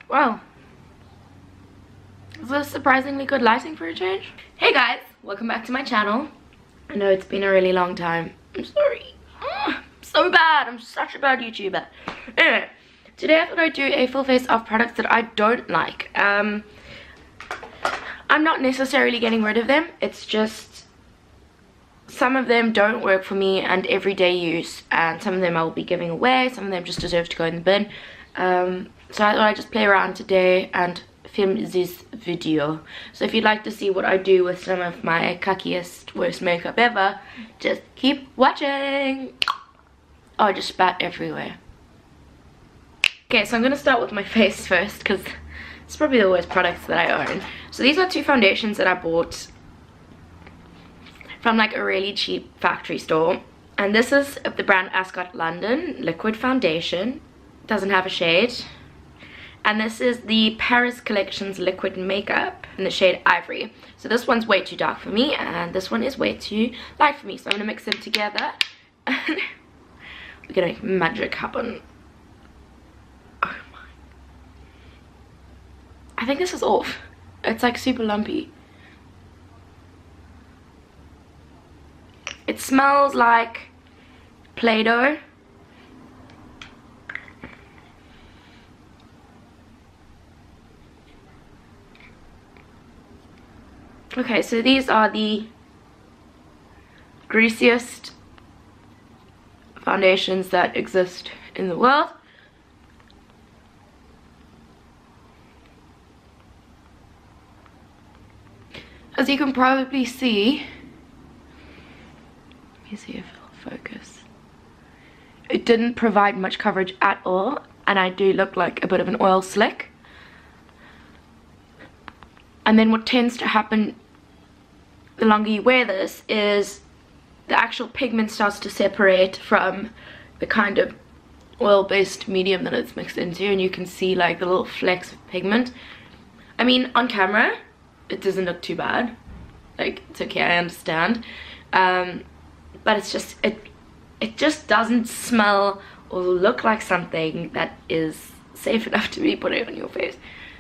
Wow. Is this surprisingly good lighting for a change? Hey guys, welcome back to my channel. I know it's been a really long time. I'm sorry. So bad. I'm such a bad YouTuber. Anyway, today I thought I'd do a full face of products that I don't like. I'm not necessarily getting rid of them. It's just some of them don't work for me and everyday use, and some of them I will be giving away. Some of them just deserve to go in the bin. So I thought I'd just play around today and film this video. So if you'd like to see what I do with some of my cackiest, worst makeup ever, just keep watching. Oh, I just spat everywhere. Okay, so I'm gonna start with my face first because it's probably the worst products that I own. So these are two foundations that I bought from like a really cheap factory store, and this is of the brand Ascot London liquid foundation. Doesn't have a shade. And this is the Paris Collection's liquid makeup in the shade Ivory. So this one's way too dark for me, and this one is way too light for me. So I'm gonna mix them together and we're gonna make magic happen. Oh my. I think this is off. It's like super lumpy. It smells like Play-Doh. Okay, so these are the greasiest foundations that exist in the world. As you can probably see, let me see if it'll focus. It didn't provide much coverage at all, and I do look like a bit of an oil slick. And then what tends to happen the longer you wear this is the actual pigment starts to separate from the kind of oil-based medium that it's mixed into, and you can see like the little flecks of pigment. I mean, on camera it doesn't look too bad, like it's okay, I understand, but it's just it just doesn't smell or look like something that is safe enough to be putting on your face.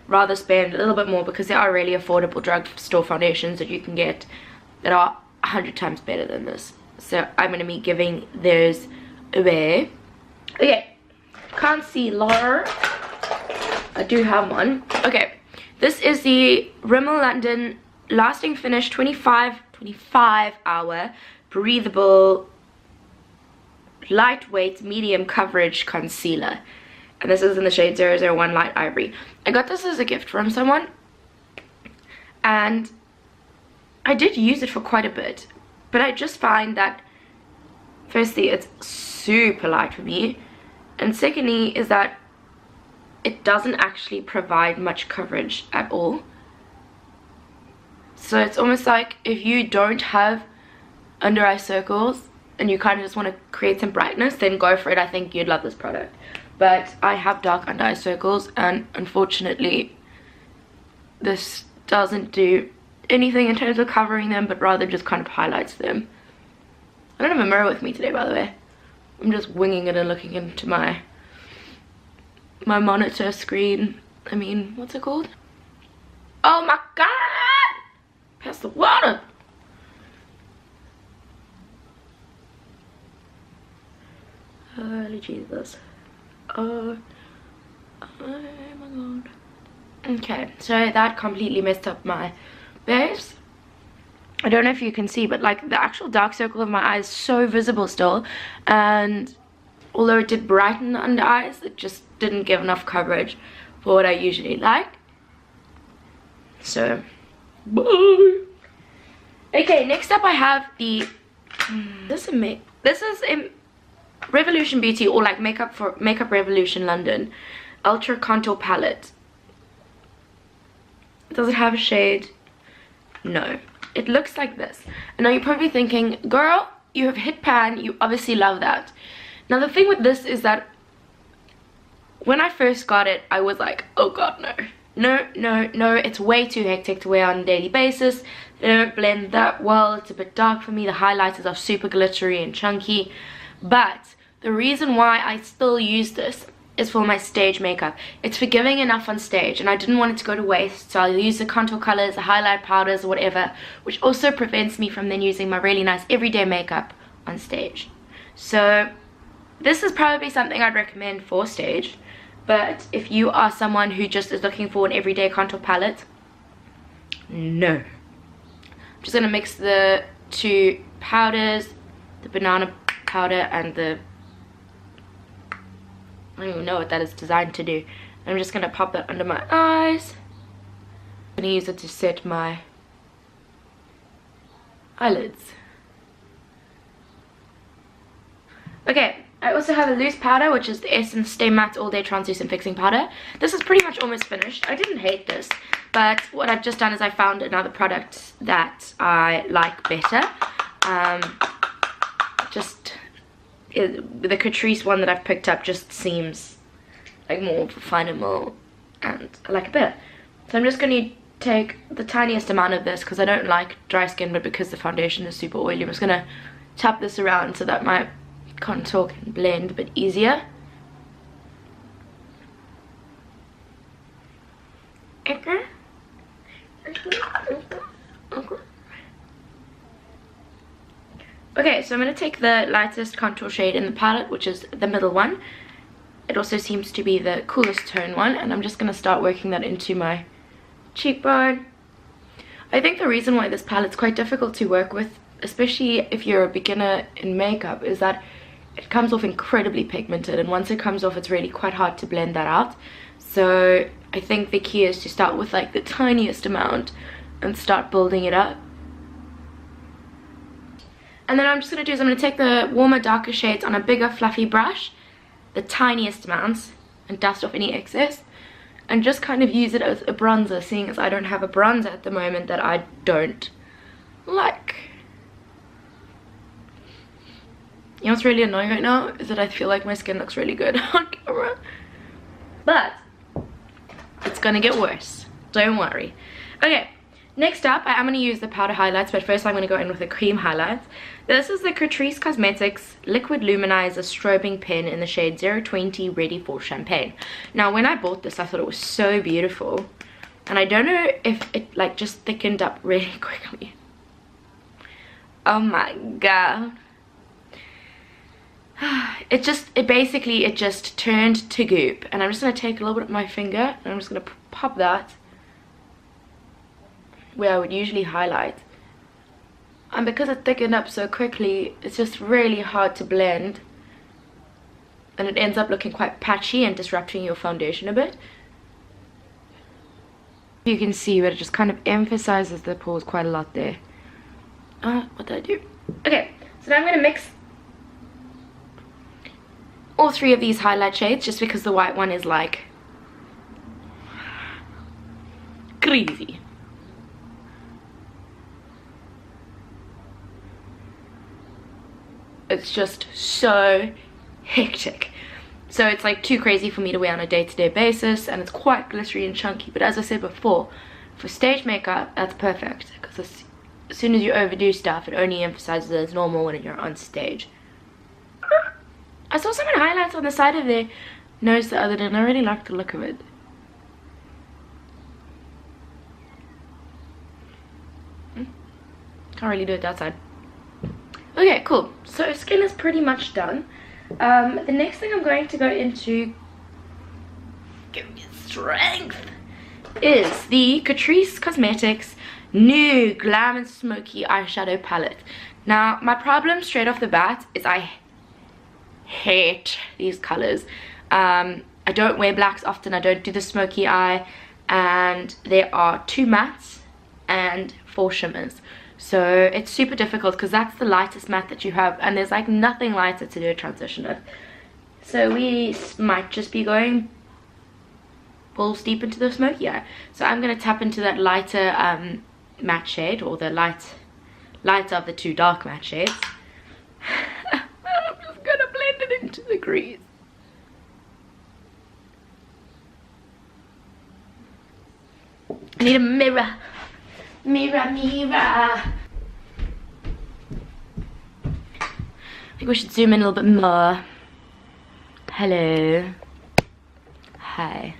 Rather spend a little bit more, because there are really affordable drugstore foundations that you can get that are 100 times better than this. So I'm going to be giving those away. Okay, concealer. I do have one. Okay, this is the Rimmel London Lasting Finish 25 hour breathable lightweight medium coverage concealer. And this is in the shade 001 Light Ivory. I got this as a gift from someone, and I did use it for quite a bit, but I just find that firstly it's super light for me, and secondly is that it doesn't actually provide much coverage at all. So it's almost like if you don't have under eye circles and you kind of just want to create some brightness, then go for it. I think you'd love this product. But I have dark under eye circles, and unfortunately this doesn't do anything in terms of covering them, but rather just kind of highlights them. I don't have a mirror with me today, by the way. I'm just winging it and looking into my monitor screen. I mean, what's it called? Oh my god! Pass the water! Holy Jesus. Oh my god. Okay, so that completely messed up my base. I don't know if you can see, but like the actual dark circle of my eye is so visible still, and although it did brighten the under eyes, it just didn't give enough coverage for what I usually like. So bye. Okay, next up I have the this is a Revolution Beauty, or like Makeup Revolution London Ultra Contour Palette. Does it have a shade? No. It looks like this. And now you're probably thinking, girl, you have hit pan, you obviously love that. Now the thing with this is that when I first got it, I was like, oh god, no, it's way too hectic to wear on a daily basis. They don't blend that well, it's a bit dark for me, the highlighters are super glittery and chunky. But the reason why I still use this is for my stage makeup. It's forgiving enough on stage, and I didn't want it to go to waste, so I'll use the contour colors, the highlight powders, or whatever, which also prevents me from then using my really nice everyday makeup on stage. So this is probably something I'd recommend for stage, but if you are someone who just is looking for an everyday contour palette, no. I'm just gonna mix the two powders, the banana powder and the, I don't even know what that is designed to do. I'm just gonna pop that under my eyes. I'm gonna use it to set my eyelids. Okay, I also have a loose powder, which is the Essence Stay Matte All Day Translucent Fixing Powder. This is pretty much almost finished. I didn't hate this, but what I've just done is I found another product that I like better. The Catrice one that I've picked up just seems like more refinable, and I like it better. So I'm just going to take the tiniest amount of this because I don't like dry skin, but because the foundation is super oily, I'm just going to tap this around so that my contour can blend a bit easier. Okay, so I'm going to take the lightest contour shade in the palette, which is the middle one. It also seems to be the coolest tone one, and I'm just going to start working that into my cheekbone. I think the reason why this palette's quite difficult to work with, especially if you're a beginner in makeup, is that it comes off incredibly pigmented, and once it comes off it's really quite hard to blend that out. So I think the key is to start with like the tiniest amount and start building it up. And then I'm just going to do is I'm going to take the warmer, darker shades on a bigger, fluffy brush, the tiniest amounts, and dust off any excess, and just kind of use it as a bronzer, seeing as I don't have a bronzer at the moment that I don't like. You know what's really annoying right now is that I feel like my skin looks really good on camera, but it's gonna get worse, don't worry. Okay, next up I am going to use the powder highlights, but first I'm going to go in with the cream highlights. This is the Catrice Cosmetics Liquid Luminizer Strobing Pen in the shade 020 Ready for Champagne. Now when I bought this I thought it was so beautiful, and I don't know if it like just thickened up really quickly. Oh my god. It basically just turned to goop, and I'm just going to take a little bit of my finger and I'm just going to pop that where I would usually highlight, and because it thickened up so quickly it's just really hard to blend, and it ends up looking quite patchy and disrupting your foundation a bit. You can see but it just kind of emphasizes the pores quite a lot there. What did I do? Okay, so now I'm going to mix all three of these highlight shades, just because the white one is like crazy. It's just so hectic, so it's like too crazy for me to wear on a day-to-day basis, and it's quite glittery and chunky. But as I said before, for stage makeup that's perfect, because as soon as you overdo stuff it only emphasizes that it's normal when you're on stage. I saw some highlights on the side of their nose the other day and I really liked the look of it. Can't really do it that side. Okay, cool. So skin is pretty much done. The next thing I'm going to go into, give me strength, is the Catrice Cosmetics new Glam and Smoky Eyeshadow Palette. Now, my problem straight off the bat is I hate these colors. I don't wear blacks often, I don't do the smoky eye, and there are 2 mattes and 4 shimmers. So it's super difficult because that's the lightest matte that you have, and there's like nothing lighter to do a transition with. So we might just be going balls deep into the smoky eye. So I'm going to tap into that lighter matte shade, or the lighter of the 2 dark matte shades. I'm just going to blend it into the crease. I need a mirror. Mirror, mirror. I think we should zoom in a little bit more. Hello. high.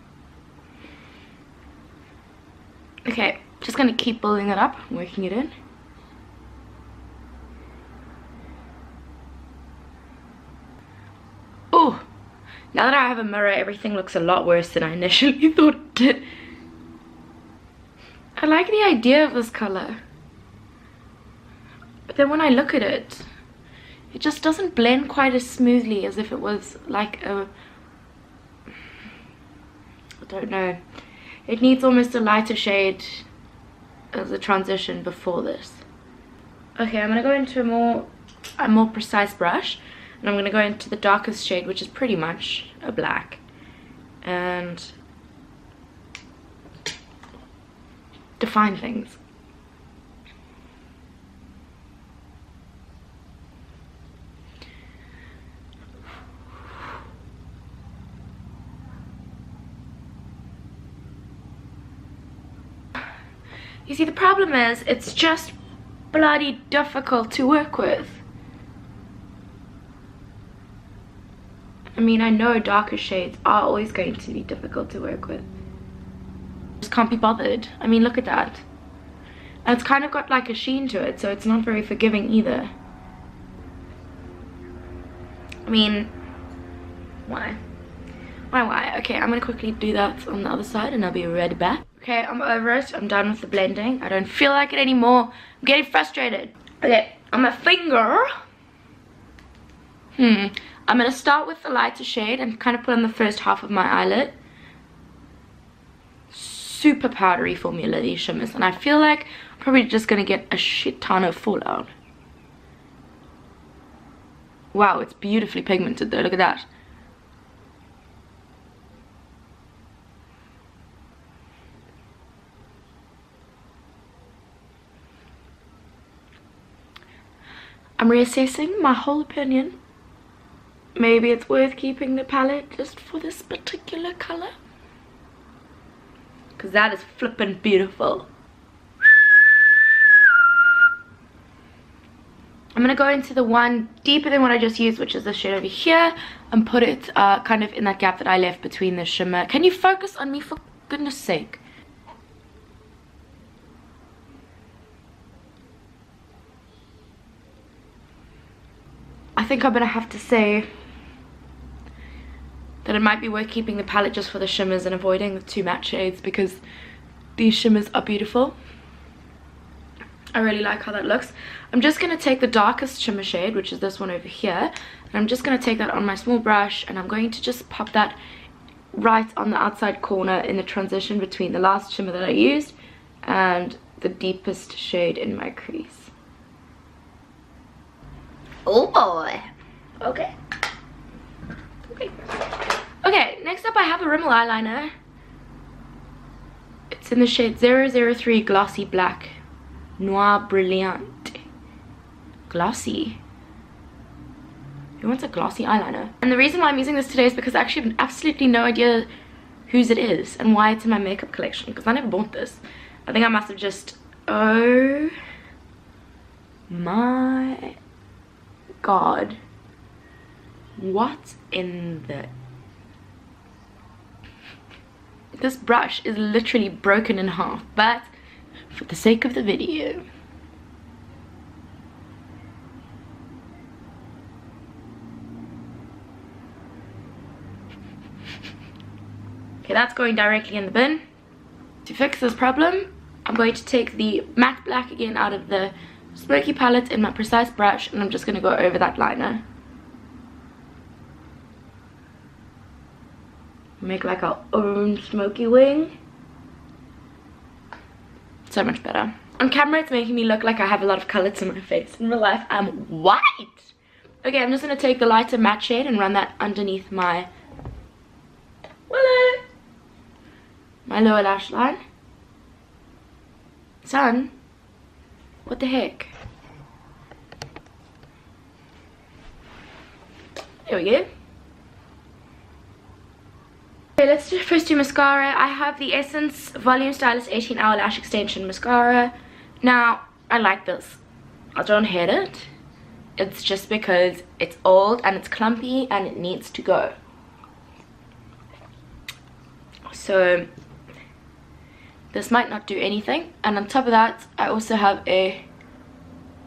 Okay, just gonna keep building it up, working it in. Oh, now that I have a mirror, everything looks a lot worse than I initially thought it did. I like the idea of this color, but then when I look at it, it just doesn't blend quite as smoothly as if it was like a, I don't know, it needs almost a lighter shade as a transition before this. Okay, I'm gonna go into a more precise brush, and I'm gonna go into the darkest shade, which is pretty much a black, and define things. You see, the problem is, it's just bloody difficult to work with. I mean, I know darker shades are always going to be difficult to work with. Just can't be bothered. I mean, look at that. And it's kind of got like a sheen to it, so it's not very forgiving either. I mean, why? Why? Okay, I'm gonna quickly do that on the other side and I'll be right back. Okay, I'm over it. I'm done with the blending. I don't feel like it anymore. I'm getting frustrated. Okay, on my finger. I'm gonna start with the lighter shade and kind of put on the first half of my eyelid. Super powdery formula, these shimmers, and I feel like I'm probably just gonna get a shit ton of fallout. Wow, it's beautifully pigmented though, look at that. I'm reassessing my whole opinion. Maybe it's worth keeping the palette just for this particular color, because that is flippin' beautiful. I'm gonna go into the one deeper than what I just used, which is this shade over here, and put it kind of in that gap that I left between the shimmer. Can you focus on me, for goodness sake? I think I'm gonna have to say that it might be worth keeping the palette just for the shimmers and avoiding the two matte shades, because these shimmers are beautiful. I really like how that looks. I'm just going to take the darkest shimmer shade, which is this one over here, and I'm just going to take that on my small brush, and I'm going to just pop that right on the outside corner in the transition between the last shimmer that I used and the deepest shade in my crease. Oh boy. Okay. Okay, next up I have a Rimmel eyeliner. It's in the shade 003 Glossy Black. Noir Brilliant. Glossy. Who wants a glossy eyeliner? And the reason why I'm using this today is because I actually have absolutely no idea whose it is and why it's in my makeup collection, because I never bought this. I think I must have just... Oh my god. What in the... This brush is literally broken in half, but for the sake of the video, okay, that's going directly in the bin. To fix this problem, I'm going to take the matte black again out of the smoky palette in my precise brush, and I'm just going to go over that liner. Make like our own smoky wing. So much better. On camera it's making me look like I have a lot of color to my face. In real life I'm white. Okay, I'm just going to take the lighter matte shade and run that underneath my lower lash line. Son, what the heck? There we go. Okay, let's first do mascara. I have the Essence Volume Stylist 18-Hour Lash Extension Mascara. Now, I like this. I don't hate it. It's just because it's old and it's clumpy and it needs to go. so this might not do anything. And on top of that, I also have a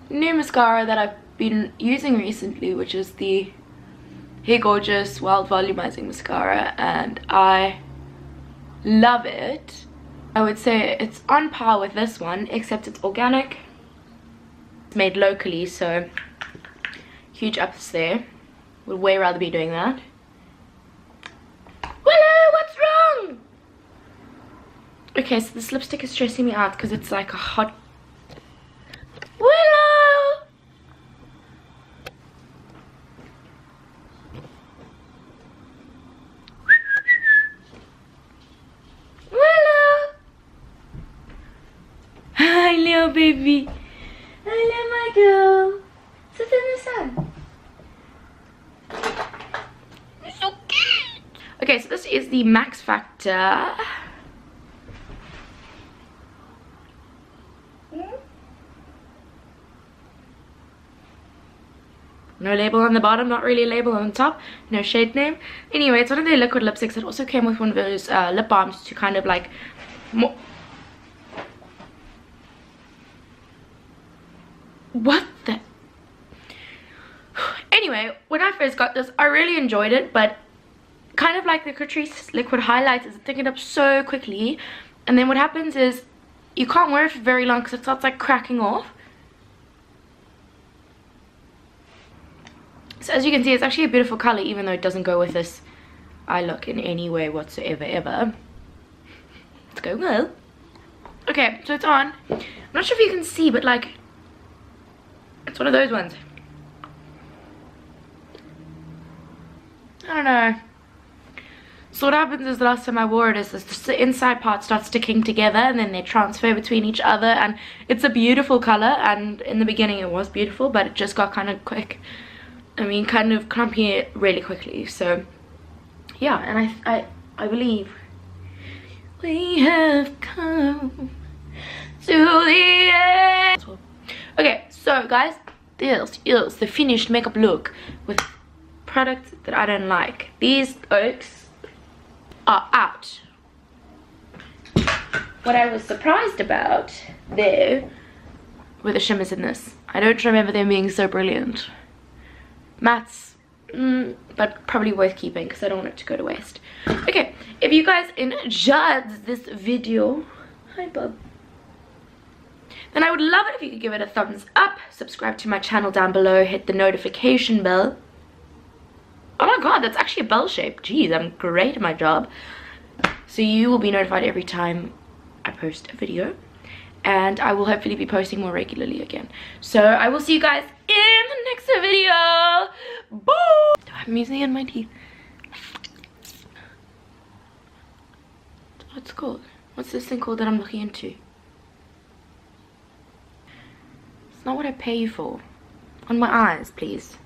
new mascara that I've been using recently, which is the Hey Gorgeous Wild Volumizing Mascara, and I love it. I would say it's on par with this one, except it's organic. It's made locally, so huge ups there. Would way rather be doing that. Willow, what's wrong? Okay, so this lipstick is stressing me out because it's like a hot... Willow! Willow! Hi, little baby. Hello, my girl. Sit in the sun. You're so cute. Okay, so this is the Max Factor. No label on the bottom, not really a label on the top, no shade name. Anyway, it's one of their liquid lipsticks. It also came with one of those lip balms to kind of like more... What the... Anyway, when I first got this, I really enjoyed it, but kind of like the Catrice liquid highlights, it's taking it up so quickly, and then what happens is you can't wear it for very long because it starts like cracking off. So as you can see, it's actually a beautiful color, even though it doesn't go with this eye look in any way whatsoever ever. Let's go well. Okay, so it's on. I'm not sure if you can see, but like, it's one of those ones. I don't know. So what happens is the last time I wore it is the inside part starts sticking together and then they transfer between each other, and it's a beautiful color, and in the beginning it was beautiful, but it just got kind of quick. I mean, kind of clumpy really quickly. So yeah, and I believe we have come to the end. Okay, so guys, this is the finished makeup look with products that I don't like. These oaks are out. What I was surprised about though were the shimmers in this. I don't remember them being so brilliant. Mattes, but probably worth keeping because I don't want it to go to waste. Okay, if you guys enjoyed this video, hi bub, then I would love it if you could give it a thumbs up, subscribe to my channel down below, hit the notification bell. Oh my god, that's actually a bell shape. Jeez, I'm great at my job. So you will be notified every time I post a video, and I will hopefully be posting more regularly again. So I will see you guys in the next video. Bye! I'm using it in my teeth. What's it called? What's this thing called that I'm looking into? It's not what I pay you for. On my eyes, please.